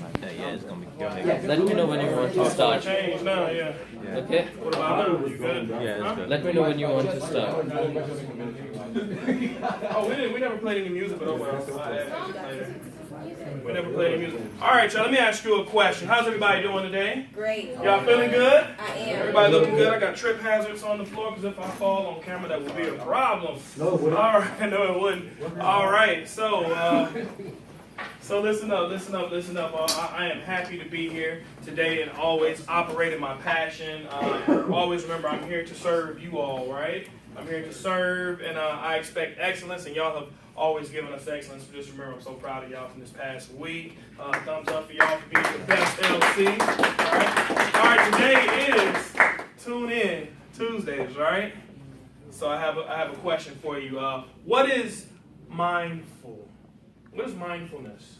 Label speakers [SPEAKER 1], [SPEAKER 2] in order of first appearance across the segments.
[SPEAKER 1] Okay, yeah, it's gonna be good.
[SPEAKER 2] Let me know when you want to start.
[SPEAKER 3] Change now, yeah.
[SPEAKER 2] Okay?
[SPEAKER 3] What about now? You good?
[SPEAKER 1] Yeah, it's
[SPEAKER 3] Huh?
[SPEAKER 1] good.
[SPEAKER 2] Let me know when you want to start.
[SPEAKER 3] Oh, we never played any music, but oh well. We never played any music. All right, y'all, let me ask you a question. How's everybody doing today?
[SPEAKER 4] Great.
[SPEAKER 3] Y'all feeling good?
[SPEAKER 4] I am.
[SPEAKER 3] Everybody looking good? I got trip hazards on the floor because if I fall on camera, that would be a problem. All right, no, it wouldn't. All right, so listen up. I am happy to be here today and always operating my passion. Always remember I'm here to serve you all, right? I'm here to serve, and I expect excellence, and y'all have always given us excellence. Just remember, I'm so proud of y'all from this past week. Thumbs up for y'all for being the best LC. All right, today is Tune In Tuesdays, right? So I have a question for you. What is mindful? What is mindfulness?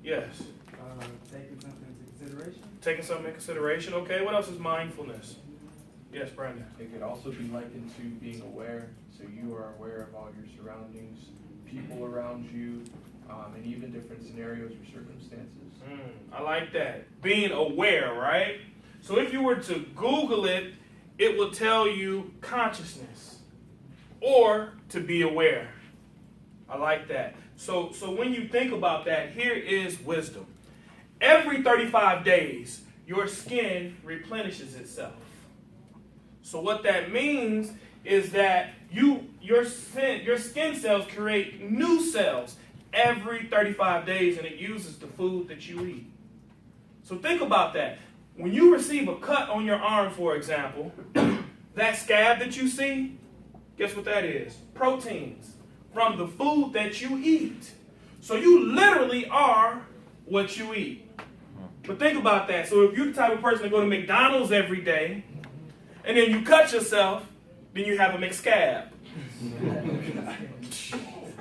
[SPEAKER 3] Yes.
[SPEAKER 5] Taking something into consideration.
[SPEAKER 3] Taking something into consideration. Okay. What else is mindfulness? Yes, Brandon.
[SPEAKER 6] It could also be likened to being aware, so you are aware of all your surroundings, people around you, and even different scenarios or circumstances.
[SPEAKER 3] I like that. Being aware, right? So if you were to Google it, it will tell you consciousness or to be aware. I like that. So when you think about that, here is wisdom. Every 35 days, your skin replenishes itself. So what that means is that your skin cells create new cells every 35 days, and it uses the food that you eat. So think about that. When you receive a cut on your arm, for example, that scab that you see, guess what that is? Proteins from the food that you eat. So you literally are what you eat. But think about that. So if you're the type of person to go to McDonald's every day, and then you cut yourself, then you have a McScab.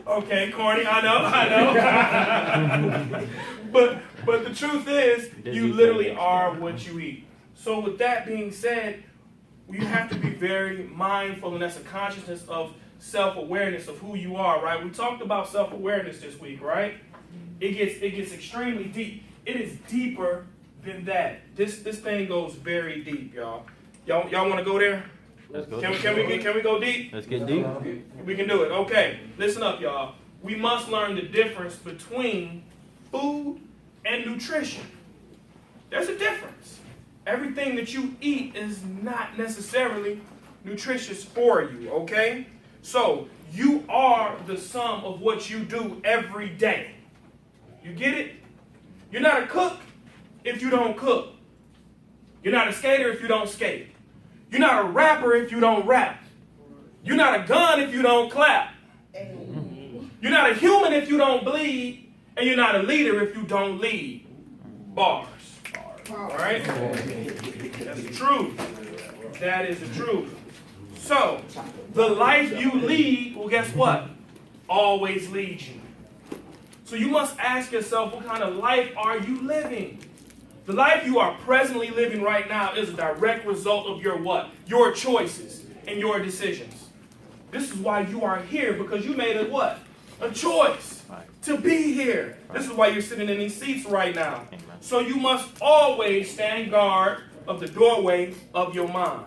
[SPEAKER 3] Okay, corny, I know. But the truth is, you literally are what you eat. So with that being said, you have to be very mindful, and that's a consciousness of self-awareness of who you are, right? We talked about self-awareness this week, right? It gets extremely deep. It is deeper than that. This thing goes very deep, y'all. Y'all want to go there?
[SPEAKER 1] Let's go.
[SPEAKER 3] Can we go deep?
[SPEAKER 1] Let's get deep.
[SPEAKER 3] We can do it. Okay, listen up, y'all. We must learn the difference between food and nutrition. There's a difference. Everything that you eat is not necessarily nutritious for you, okay? So, you are the sum of what you do every day. You get it? You're not a cook if you don't cook. You're not a skater if you don't skate. You're not a rapper if you don't rap. You're not a gun if you don't clap. You're not a human if you don't bleed. And you're not a leader if you don't lead. Bars. All right? That's the truth. That is the truth. So, the life you lead, well, guess what? Always leads you. So you must ask yourself, what kind of life are you living? The life you are presently living right now is a direct result of your what? Your choices and your decisions. This is why you are here, because you made a what? A choice to be here. This is why you're sitting in these seats right now. So you must always stand guard of the doorway of your mind.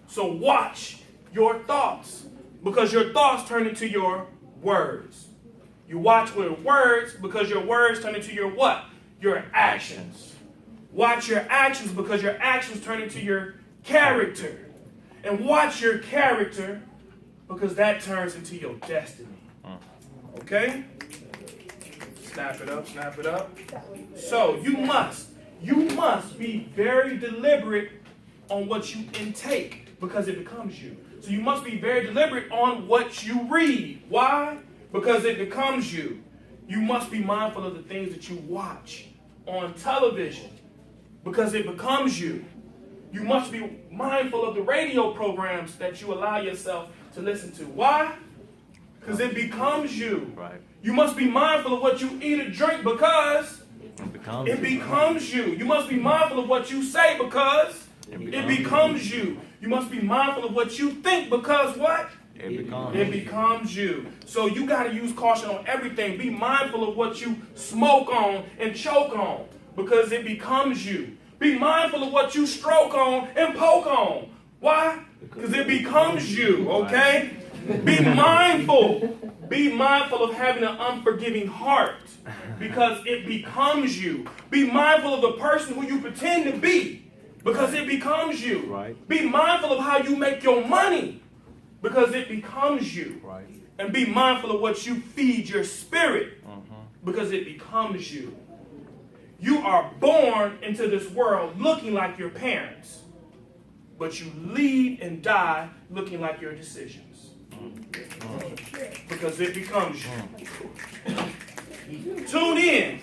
[SPEAKER 3] So watch your thoughts, because your thoughts turn into your words. You watch your words because your words turn into your what? Your actions. Watch your actions because your actions turn into your character. And watch your character because that turns into your destiny. Okay? Snap it up. So you must be very deliberate on what you intake because it becomes you. So you must be very deliberate on what you read. Why? Because it becomes you. You must be mindful of the things that you watch on television because it becomes you. You must be mindful of the radio programs that you allow yourself to listen to. Why? Because it becomes you.
[SPEAKER 1] Right.
[SPEAKER 3] You must be mindful of what you eat or drink because it becomes you. You must be mindful of what you say because it becomes you. You must be mindful of what you think because what? It becomes you. So you got to use caution on everything. Be mindful of what you smoke on and choke on, because it becomes you. Be mindful of what you stroke on and poke on. Why? Because it becomes you, okay? Be mindful. Be mindful of having an unforgiving heart, because it becomes you. Be mindful of the person who you pretend to be, because it becomes you.
[SPEAKER 1] Right.
[SPEAKER 3] Be mindful of how you make your money, because it becomes you.
[SPEAKER 1] Right.
[SPEAKER 3] And be mindful of what you feed your spirit, because it becomes you. You are born into this world looking like your parents, but you leave and die looking like your decisions. Because it becomes you. Tune in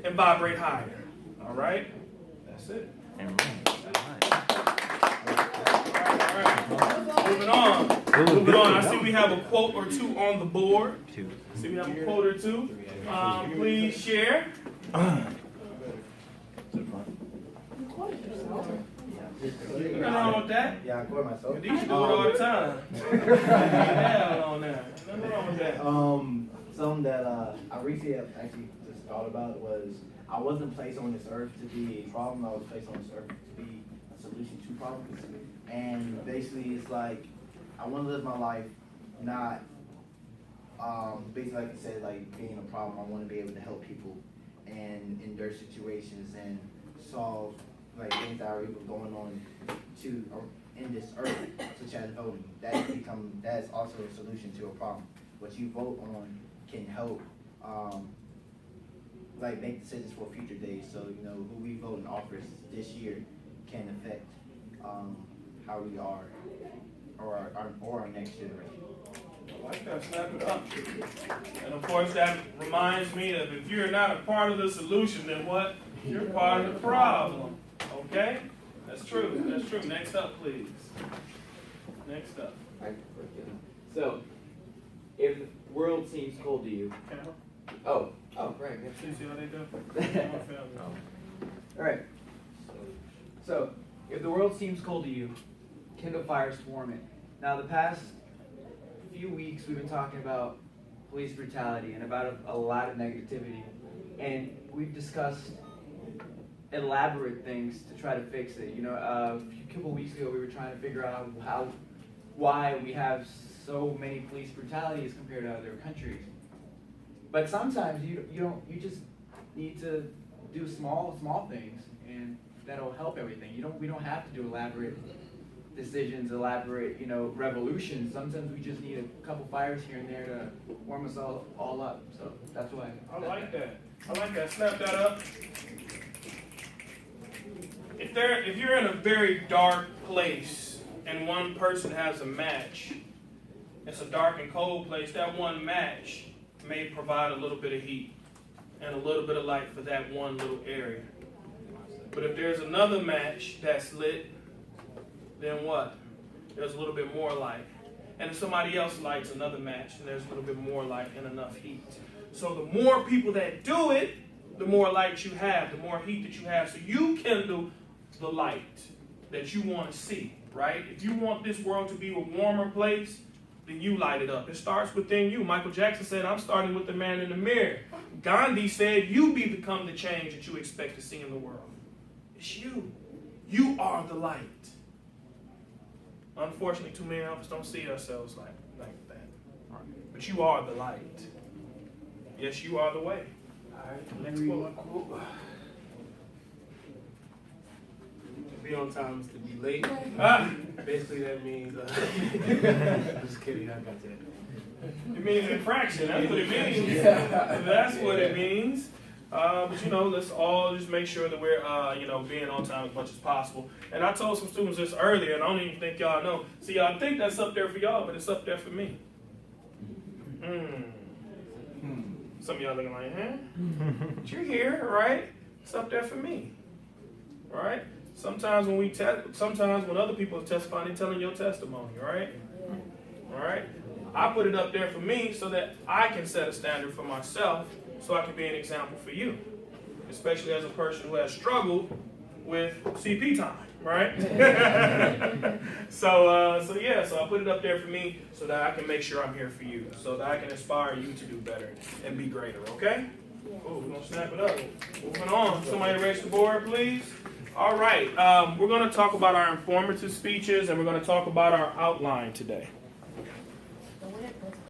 [SPEAKER 3] and vibrate higher. All right? That's it. All right. Moving on. Moving on. I see we have a quote or two on the board. I see we have a quote or two. Please share. Nothing wrong with that.
[SPEAKER 4] Yeah, I caught myself.
[SPEAKER 3] You should do it all the time. Yeah, on that. Nothing wrong with that.
[SPEAKER 4] Something that I recently have actually just thought about was I wasn't placed on this earth to be a problem. I was placed on this earth to be a solution to problems. And basically, it's like I want to live my life not basically like you said, like being a problem. I want to be able to help people and in their situations and solve like things that are even going on to in this earth, such as voting. That's also a solution to a problem. What you vote on can help like make decisions for future days. So who we vote in office this year can affect how we are or our next generation.
[SPEAKER 3] I like that. Snap it up. And of course, that reminds me that if you're not a part of the solution, then what? You're part of the problem. Okay? That's true. That's true. Next up, please. Next up.
[SPEAKER 7] So, if the world seems cold to you,
[SPEAKER 3] Camera.
[SPEAKER 7] oh, right.
[SPEAKER 3] See how they do?
[SPEAKER 7] All right. So, if the world seems cold to you, kindle fires to warm it. Now, the past few weeks we've been talking about police brutality and about a lot of negativity, and we've discussed elaborate things to try to fix it. A couple weeks ago we were trying to figure out why we have so many police brutalities compared to other countries. But sometimes you just need to do small things, and that'll help everything. We don't have to do elaborate decisions, elaborate revolutions. Sometimes we just need a couple fires here and there to warm us all up. So that's why.
[SPEAKER 3] I like that. I like that. Snap that up. If you're in a very dark place and one person has a match, it's a dark and cold place, that one match may provide a little bit of heat and a little bit of light for that one little area. But if there's another match that's lit, then what? There's a little bit more light. And if somebody else lights another match, then there's a little bit more light and enough heat. So the more people that do it, the more light you have, the more heat that you have. So you kindle the light that you want to see, right? If you want this world to be a warmer place, then you light it up. It starts within you. Michael Jackson said, I'm starting with the man in the mirror. Gandhi said, you become the change that you expect to see in the world. It's you. You are the light. Unfortunately, too many of us don't see ourselves like that. But you are the light. Yes, you are the way. All right, next quote.
[SPEAKER 8] To be on time is to be late. Basically, that means. Just kidding, I got that.
[SPEAKER 3] It means infraction. That's what it means. That's what it means. But let's all just make sure that we're being on time as much as possible. And I told some students this earlier, and I don't even think y'all know. See, y'all think that's up there for y'all, but it's up there for me. Some of y'all looking like, but you're here, right? It's up there for me, right? Sometimes when other people are testifying, they're telling your testimony, right? All right. I put it up there for me so that I can set a standard for myself, so I can be an example for you, especially as a person who has struggled with CP time, right? So I put it up there for me so that I can make sure I'm here for you, so that I can inspire you to do better and be greater, okay? Oh, we're gonna snap it up. Moving on. Somebody erase the board, please. All right. We're gonna talk about our informative speeches and we're gonna talk about our outline today.